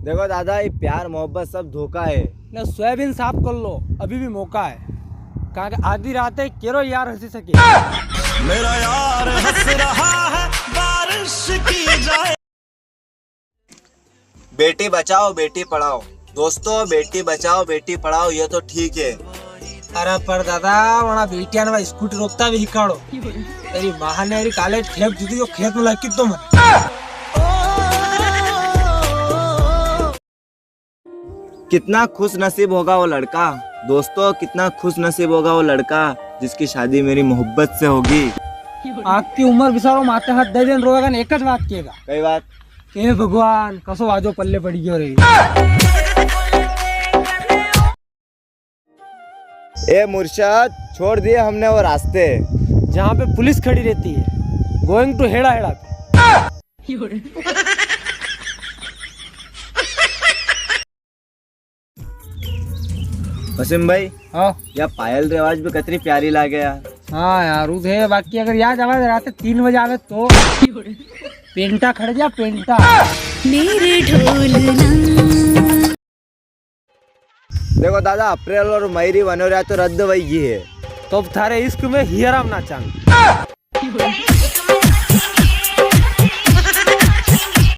देखो दादा, ये प्यार मोहब्बत सब धोखा है ना। सोयाबीन साफ कर लो, अभी भी मौका है। कहा कि आधी रात है, केरो यार हंसी सके। मेरा यार हंस रहा है, बारिश की जाए। बेटी बचाओ बेटी पढ़ाओ। दोस्तों, बेटी बचाओ बेटी पढ़ाओ ये तो ठीक है। अरे पर दादा वहाँ बेटिया ने स्कूटी रोकता भी हिकाड़ो। तेरी माँ ने मेरी काले ठेप दी थी, जो खेत में लगी तो मन। कितना खुश नसीब होगा वो लड़का। दोस्तों, कितना खुश नसीब होगा वो लड़का जिसकी शादी मेरी मोहब्बत से होगी। आपकी उम्र विचारो माथे हाथ दे देन रोएगा, एक ज बात किएगा। कई बात हे भगवान, कसो आजो पल्ले पड़ी गयो रे। ए मुर्शद, छोड़ दिए हमने वो रास्ते जहाँ पे पुलिस खड़ी रहती है। गोइंग टू हेड़ा हेड़ा पे। वसीम भाई, हाँ या पायल रिवाज भी कितनी प्यारी लागे यार। हाँ यार उस है। बाकी अगर याद आवाज रात 3 बजे आवे तो पेंटा खड़ जा पेंटा। मेरे ढोलना। देखो दादा, अप्रैल और मई बनोरिया तो रद्द वही है। तो अब थारे इश्क में हियराम ना चांग।